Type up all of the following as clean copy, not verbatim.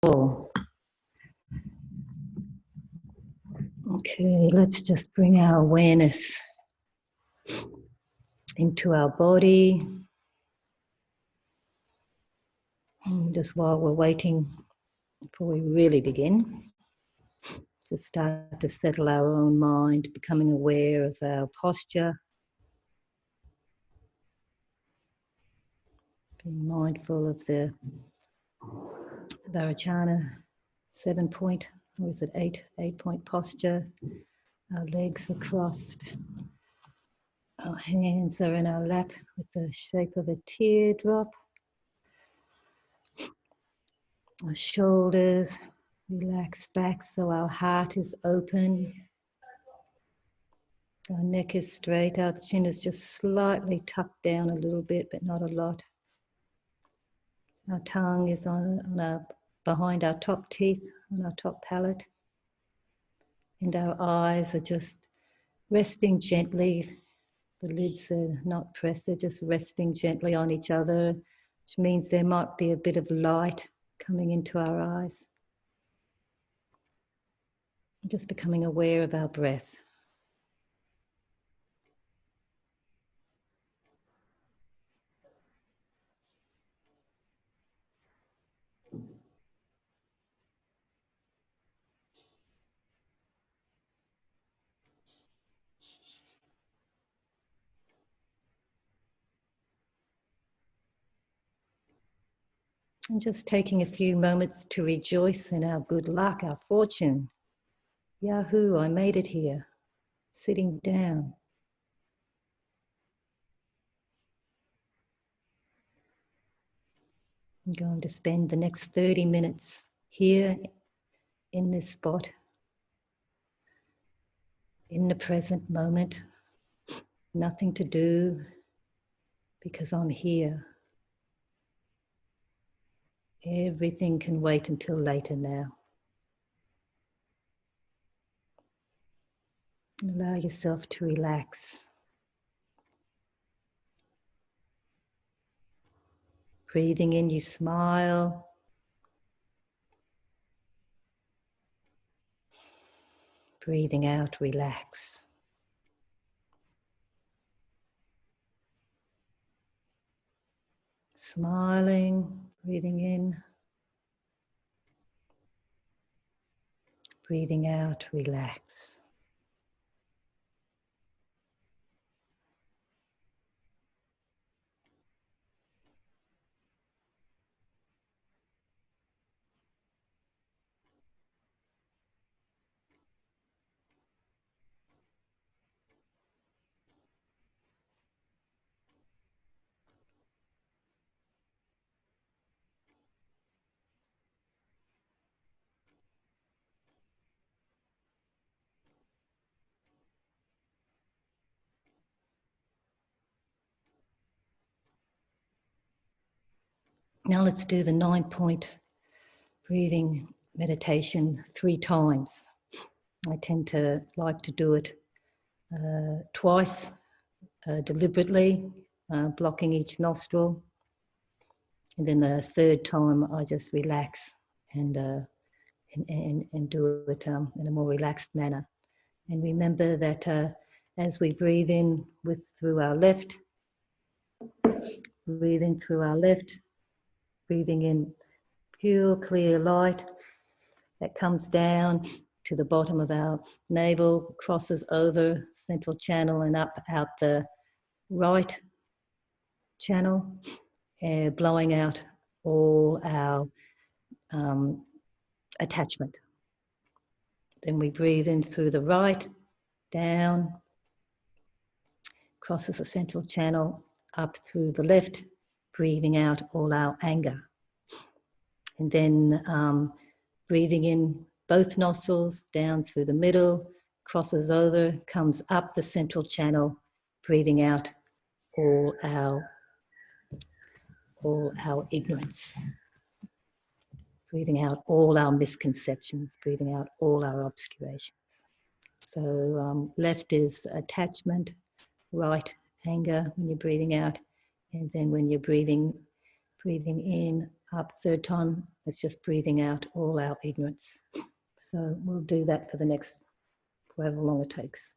Okay, let's just bring our awareness into our body. And just while we're waiting before we really begin, just start to settle our own mind, becoming aware of our posture, being mindful of the Varachana 7-point, or is it 8-point posture. Our legs are crossed. Our hands are in our lap with the shape of a teardrop. Our shoulders relax back so our heart is open. Our neck is straight, our chin is just slightly tucked down a little bit, but not a lot. Our tongue is behind our top teeth, on our top palate. And our eyes are just resting gently. The lids are not pressed, they're just resting gently on each other, which means there might be a bit of light coming into our eyes. Just becoming aware of our breath. And just taking a few moments to rejoice in our good luck, our fortune. Yahoo, I made it here. Sitting down. I'm going to spend the next 30 minutes here in this spot, in the present moment. Nothing to do because I'm here. Everything can wait until later now. Allow yourself to relax. Breathing in, you smile. Breathing out, relax. Smiling, breathing in. Breathing out, relax. Now let's do the 9-point breathing meditation 3 times. I tend to like to do it twice deliberately, blocking each nostril. And then the 3rd time I just relax and do it in a more relaxed manner. And remember that as we breathe in through our left, breathing through our left, breathing in pure clear light that comes down to the bottom of our navel, crosses over central channel and up out the right channel, blowing out all our attachment. Then we breathe in through the right, down, crosses the central channel, up through the left, breathing out all our anger. And then breathing in both nostrils, down through the middle, crosses over, comes up the central channel, breathing out all our ignorance. Breathing out all our misconceptions, breathing out all our obscurations. So left is attachment, right, anger when you're breathing out, and then when you're breathing in, After the third time, it's just breathing out all our ignorance. So we'll do that for the next, however long it takes.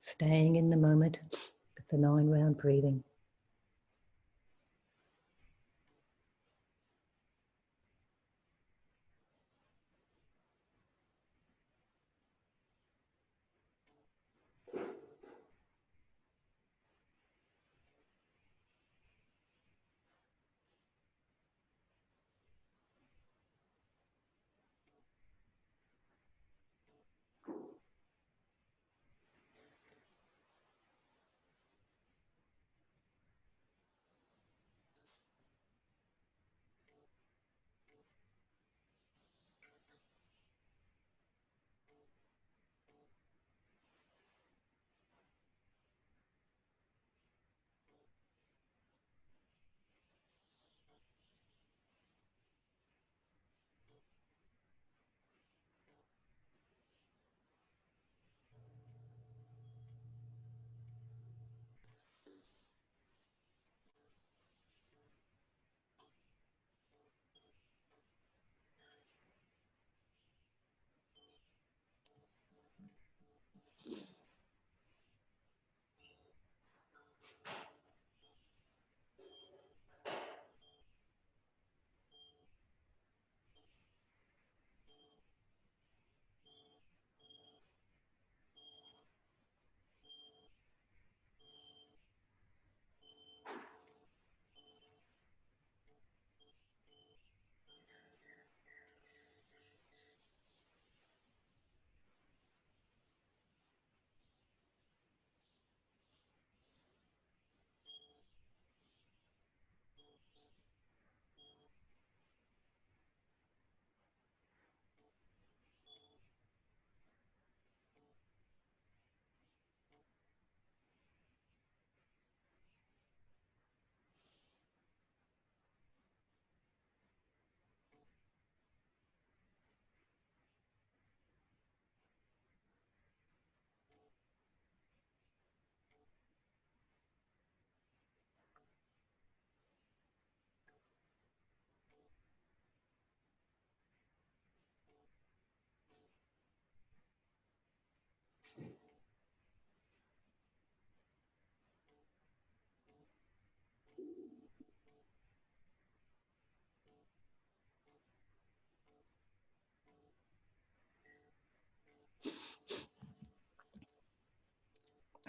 Staying in the moment with the 9-round breathing.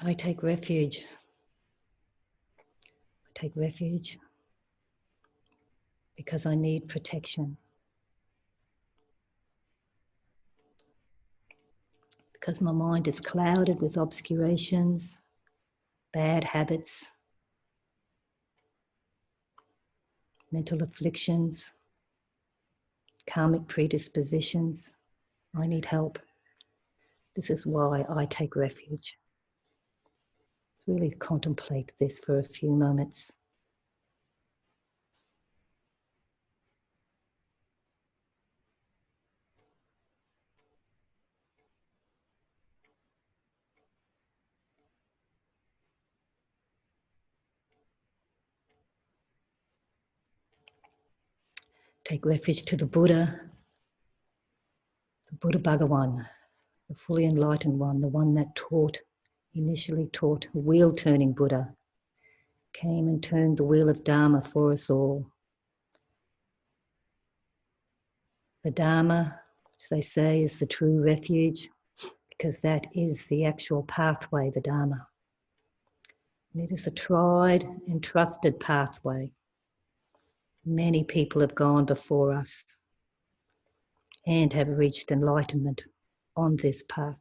I take refuge. I take refuge because I need protection. Because my mind is clouded with obscurations, bad habits, mental afflictions, karmic predispositions. I need help. This is why I take refuge. Let's really contemplate this for a few moments. Take refuge to the Buddha Bhagawan, the fully enlightened one, the one that initially taught, the wheel-turning Buddha, came and turned the wheel of Dharma for us all. The Dharma, which they say is the true refuge, because that is the actual pathway, the Dharma. And it is a tried and trusted pathway. Many people have gone before us and have reached enlightenment on this path.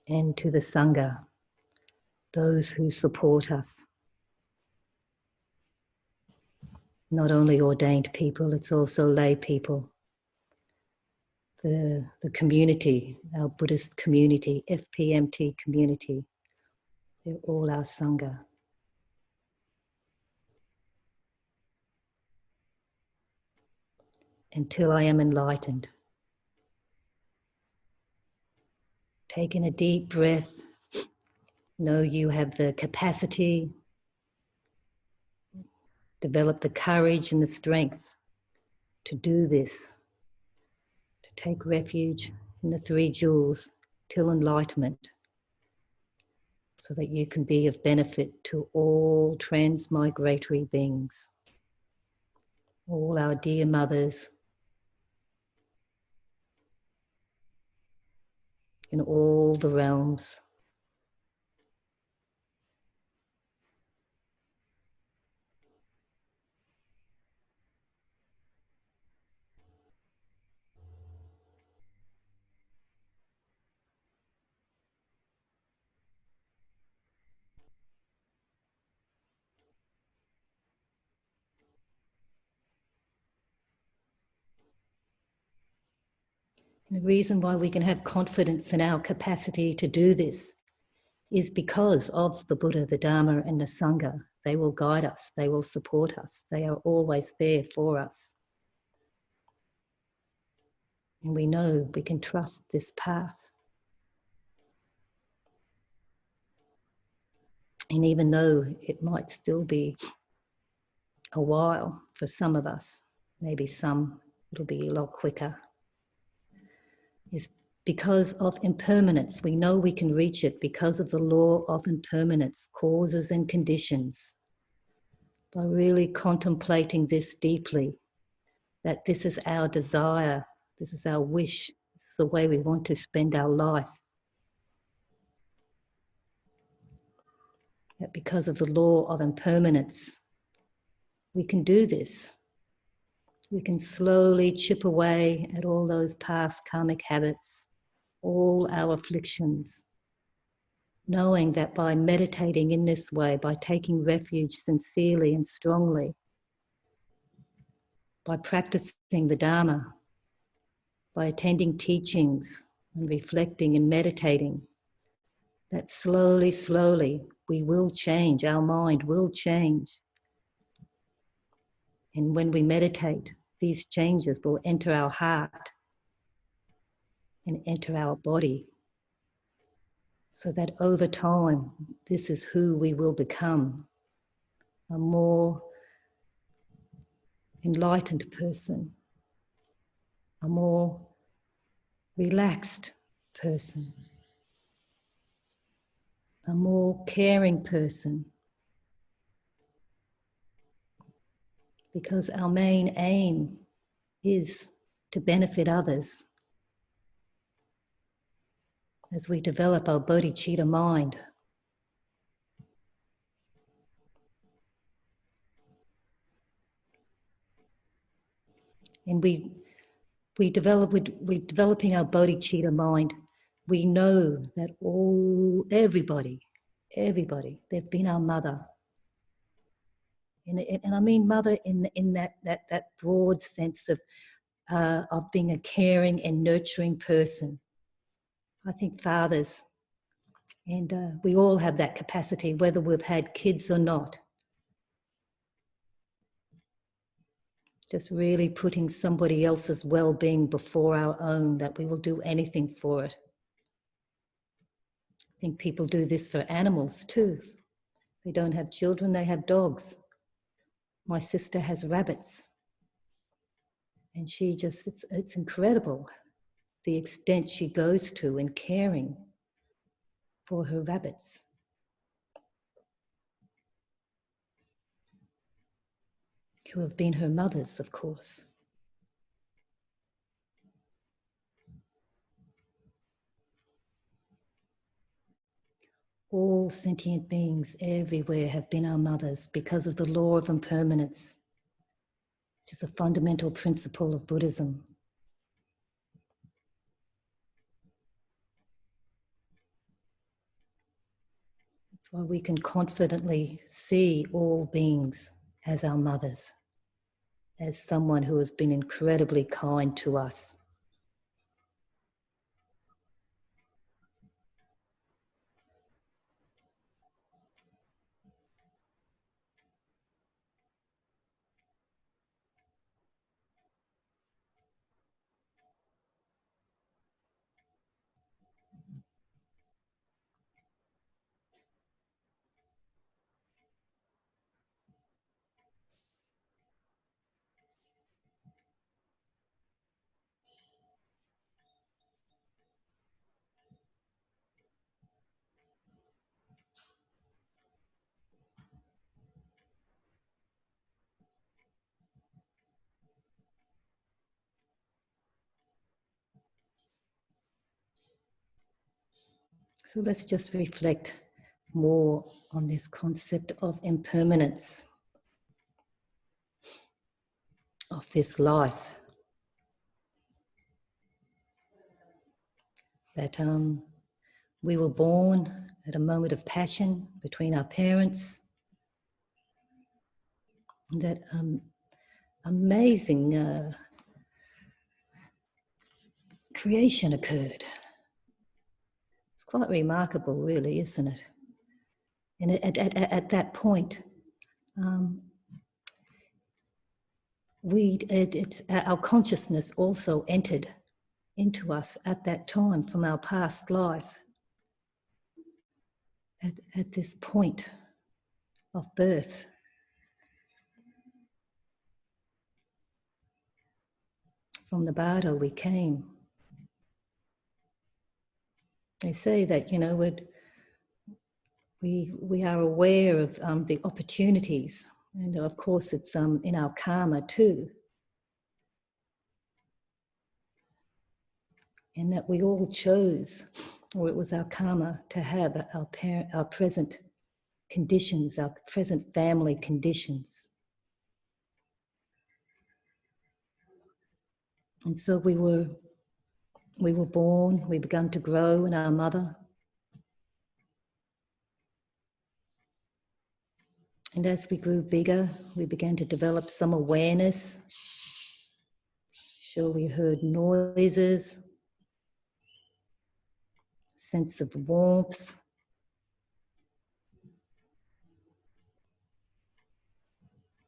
And to the Sangha, those who support us. Not only ordained people, it's also lay people. The community, our Buddhist community, FPMT community, they're all our Sangha. Until I am enlightened. Taking a deep breath, know you have the capacity, develop the courage and the strength to do this, to take refuge in the three jewels till enlightenment, so that you can be of benefit to all transmigratory beings, all our dear mothers in all the realms. And the reason why we can have confidence in our capacity to do this is because of the Buddha, the Dharma, and the Sangha. They will guide us, they will support us, they are always there for us. And we know we can trust this path. And even though it might still be a while for some of us, maybe some it'll be a lot quicker, is because of impermanence. We know we can reach it because of the law of impermanence, causes and conditions. By really contemplating this deeply, that this is our desire, this is our wish, this is the way we want to spend our life. That because of the law of impermanence, we can do this. We can slowly chip away at all those past karmic habits, all our afflictions, knowing that by meditating in this way, by taking refuge sincerely and strongly, by practicing the Dharma, by attending teachings and reflecting and meditating, that slowly, slowly we will change, our mind will change. And when we meditate, these changes will enter our heart and enter our body, so that over time, this is who we will become, a more enlightened person, a more relaxed person, a more caring person, because our main aim is to benefit others. As we develop our bodhicitta mind, and we're developing our bodhicitta mind, we know that everybody, they've been our mother. And I mean mother in that broad sense of being a caring and nurturing person. I think fathers, and we all have that capacity, whether we've had kids or not. Just really putting somebody else's well-being before our own, that we will do anything for it. I think people do this for animals too. They don't have children, they have dogs. My sister has rabbits. And she just, it's incredible the extent she goes to in caring for her rabbits. Who have been her mothers, of course. All sentient beings everywhere have been our mothers because of the law of impermanence, which is a fundamental principle of Buddhism. That's why we can confidently see all beings as our mothers, as someone who has been incredibly kind to us. So let's just reflect more on this concept of impermanence of this life. That we were born at a moment of passion between our parents. And that amazing creation occurred. It's quite remarkable, really, isn't it? And at that point, our consciousness also entered into us at that time from our past life. At this point of birth. From the bardo we came. They say that, you know, we are aware of the opportunities, and of course it's in our karma too. And that we all chose, or it was our karma, to have our present conditions, our present family conditions. And so we were born, we began to grow in our mother. And as we grew bigger, we began to develop some awareness. Sure, we heard noises, sense of warmth.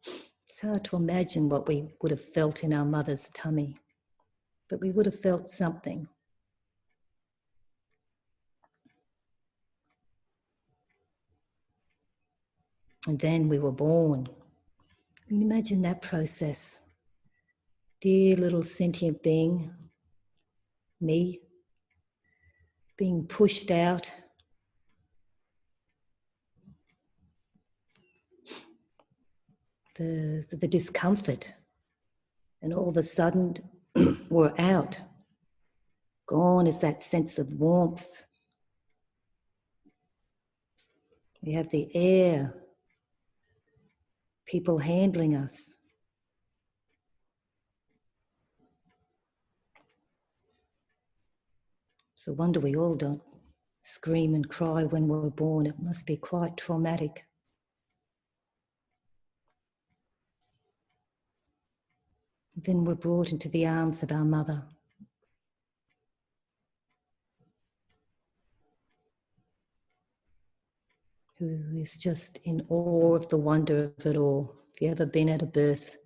It's hard to imagine what we would have felt in our mother's tummy, but we would have felt something. And then we were born. Can you imagine that process? Dear little sentient being, me, being pushed out. The discomfort. And all of a sudden, we're out. Gone is that sense of warmth. We have the air, people handling us. It's a wonder we all don't scream and cry when we're born. It must be quite traumatic. Then we're brought into the arms of our mother, who is just in awe of the wonder of it all. If you've ever been at a birth,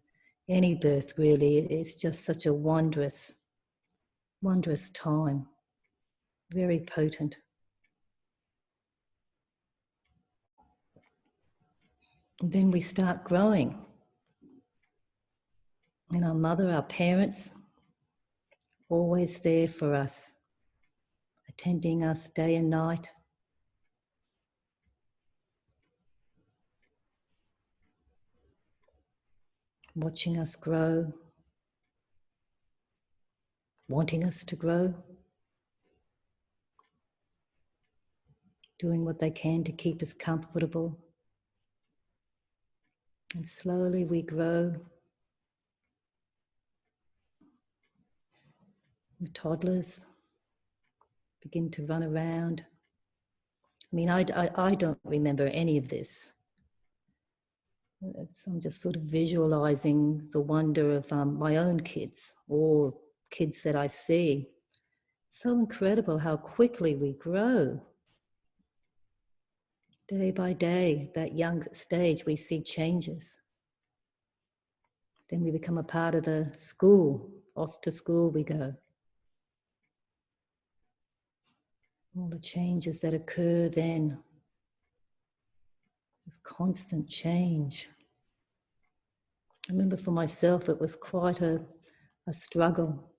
any birth really, it's just such a wondrous, wondrous time. Very potent. And then we start growing. And our mother, our parents, always there for us, attending us day and night. Watching us grow, wanting us to grow, doing what they can to keep us comfortable. And slowly we grow. The toddlers begin to run around. I mean, I don't remember any of this. I'm just sort of visualizing the wonder of my own kids or kids that I see. So incredible how quickly we grow. Day by day, that young stage, we see changes. Then we become a part of the school. Off to school we go. All the changes that occur then. There's constant change. I remember for myself, it was quite a struggle.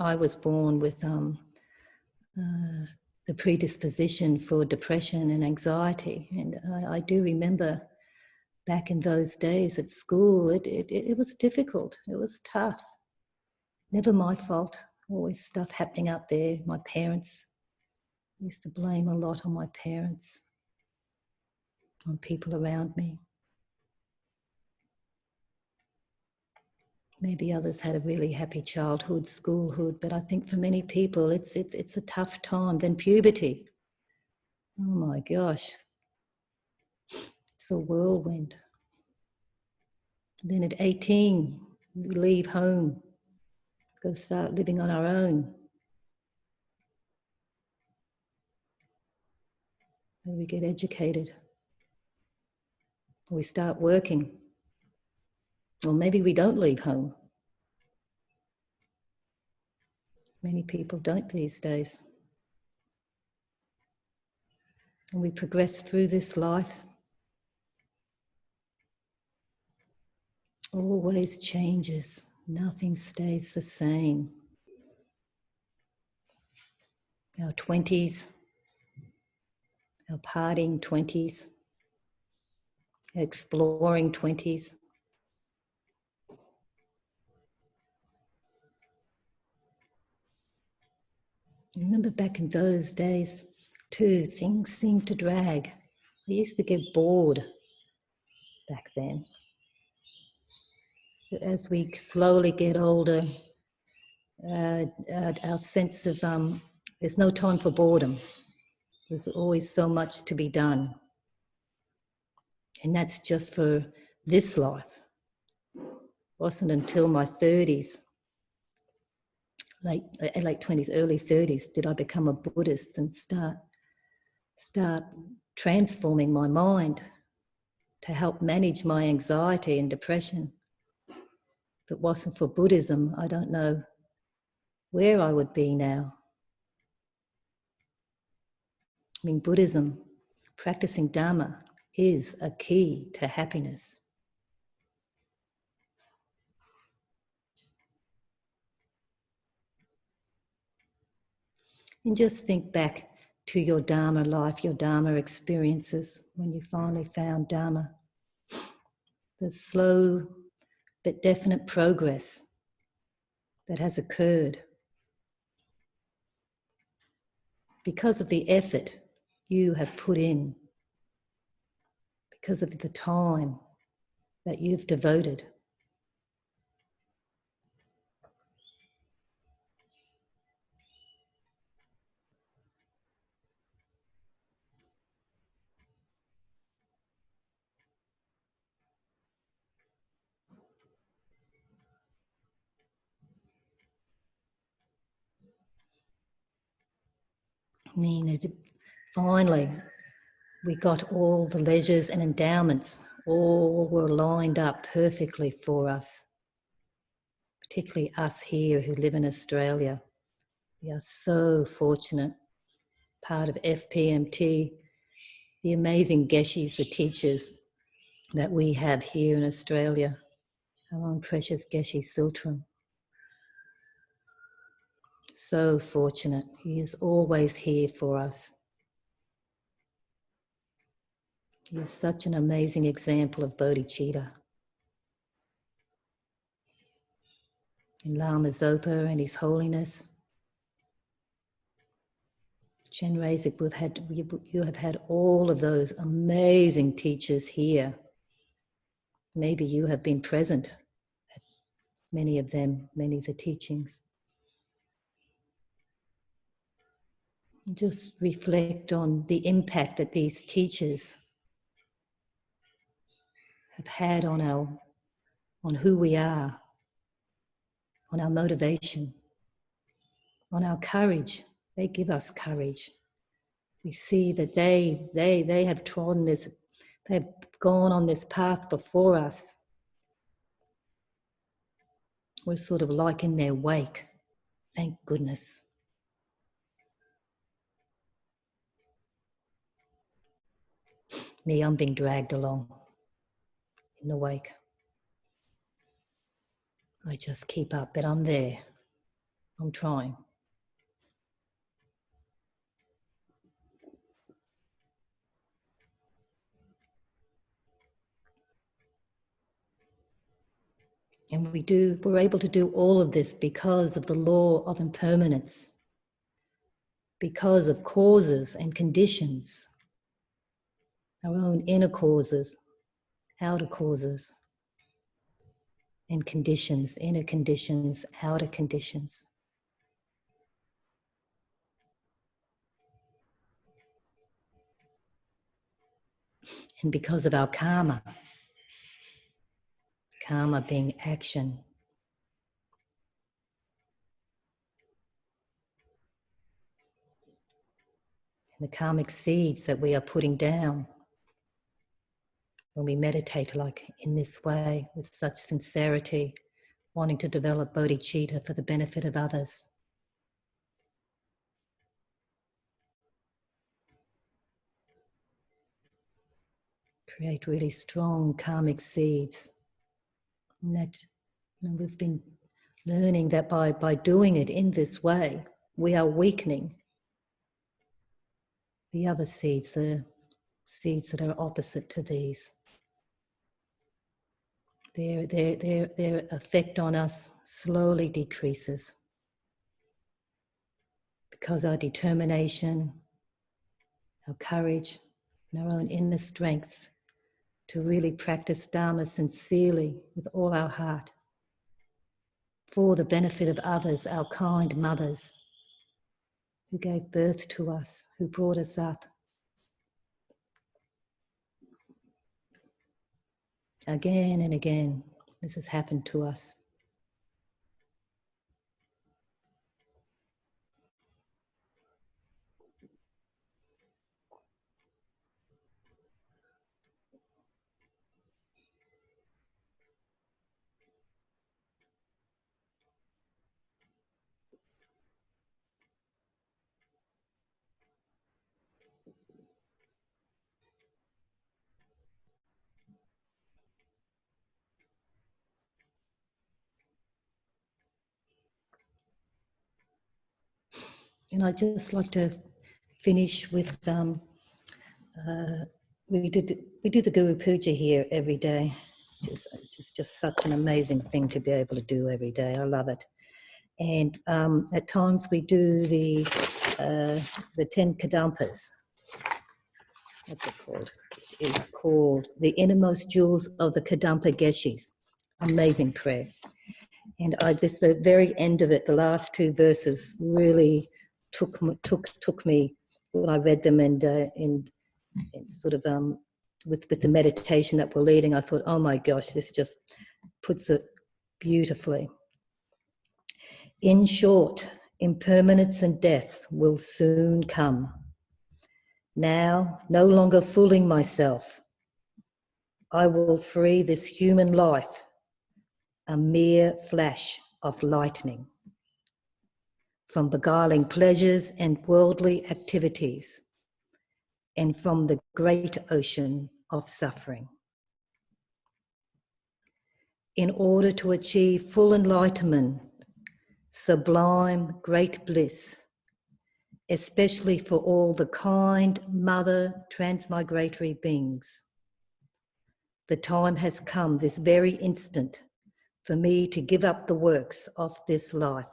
I was born with the predisposition for depression and anxiety. And I do remember back in those days at school, it was difficult. It was tough. Never my fault. Always stuff happening out there. My parents, I used to blame a lot on my parents, on people around me. Maybe others had a really happy childhood, schoolhood, but I think for many people it's a tough time. Then puberty. Oh my gosh. It's a whirlwind. Then at 18, we leave home, go start living on our own. And we get educated. Or we start working. Or maybe we don't leave home. Many people don't these days. And we progress through this life. Always changes. Nothing stays the same. Our 20s, our partying 20s, our exploring 20s. Remember back in those days too, things seemed to drag. I used to get bored back then. As we slowly get older, our sense of there's no time for boredom. There's always so much to be done. And that's just for this life. It wasn't until my 30s, late 20s, early 30s, did I become a Buddhist and start transforming my mind to help manage my anxiety and depression. If it wasn't for Buddhism, I don't know where I would be now. I mean, Buddhism, practicing Dharma, is a key to happiness. And just think back to your Dharma life, your Dharma experiences, when you finally found Dharma. The slow but definite progress that has occurred because of the effort you have put in, because of the time that you've devoted. I mean, finally, we got all the leisures and endowments, all were lined up perfectly for us, particularly us here who live in Australia. We are so fortunate, part of FPMT, the amazing Geshis, the teachers that we have here in Australia, our own precious Geshe Sultram. So fortunate. He is always here for us. He is such an amazing example of bodhicitta. In Lama Zopa and His Holiness, Chenrezig, you have had all of those amazing teachers here. Maybe you have been present at many of them, many of the teachings. Just reflect on the impact that these teachers have had on who we are, on our motivation, on our courage. They give us courage. We see that they have trodden this, they've gone on this path before us. We're sort of like in their wake. Thank goodness. Me, I'm being dragged along in the wake. I just keep up, but I'm there. I'm trying. And we're able to do all of this because of the law of impermanence, because of causes and conditions, our own inner causes, outer causes, and conditions, inner conditions, outer conditions. And because of our karma being action. And the karmic seeds that we are putting down when we meditate like in this way, with such sincerity, wanting to develop bodhicitta for the benefit of others. Create really strong karmic seeds. And that, we've been learning that by doing it in this way, we are weakening the other seeds, the seeds that are opposite to these. Their effect on us slowly decreases because our determination, our courage, and our own inner strength to really practice Dharma sincerely with all our heart for the benefit of others, our kind mothers who gave birth to us, who brought us up. Again and again, this has happened to us. And I'd just like to finish with, we do the Guru Puja here every day. It's just such an amazing thing to be able to do every day. I love it. And at times we do the 10 Kadampas. What's it called? It is called The Innermost Jewels of the Kadampa Geshis. Amazing prayer. And the very end of it, the last two verses really took me when I read them, and sort of with the meditation that we're leading, I thought, oh my gosh, this just puts it beautifully. In short, Impermanence and death will soon come. Now, no longer fooling myself, I will free this human life, a mere flash of lightning, from beguiling pleasures and worldly activities, and from the great ocean of suffering. In order to achieve full enlightenment, sublime great bliss, especially for all the kind mother transmigratory beings, the time has come this very instant for me to give up the works of this life.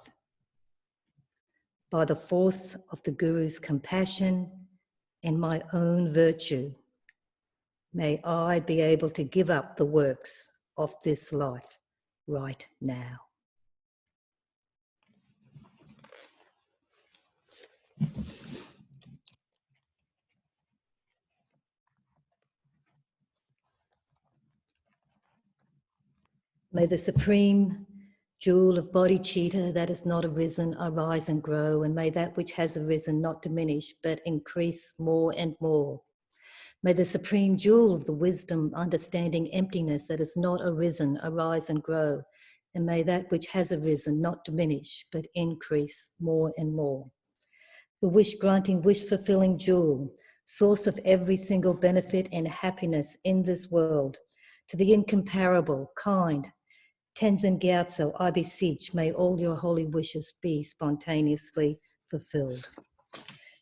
By the force of the Guru's compassion and my own virtue, may I be able to give up the works of this life right now. May the supreme jewel of bodhicitta that has not arisen arise and grow, and may that which has arisen not diminish but increase more and more. May the supreme jewel of the wisdom, understanding emptiness that has not arisen arise and grow, and may that which has arisen not diminish but increase more and more. The wish-granting, wish-fulfilling jewel, source of every single benefit and happiness in this world, to the incomparable, kind, Tenzin Gyatso, I beseech, may all your holy wishes be spontaneously fulfilled.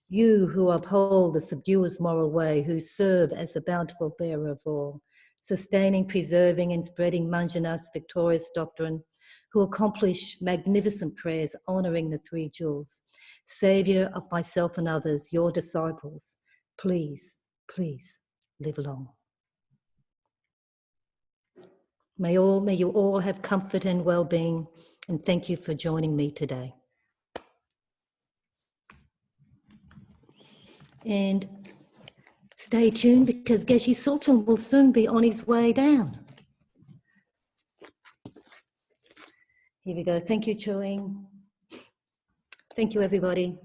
You who uphold the subduer's moral way, who serve as the bountiful bearer of all, sustaining, preserving, and spreading Manjanath's victorious doctrine, who accomplish magnificent prayers honoring the three jewels, Saviour of myself and others, your disciples, please, please live long. May you all have comfort and well-being, and thank you for joining me today. And stay tuned because Geshe Sultan will soon be on his way down. Here we go. Thank you, Choing. Thank you, everybody.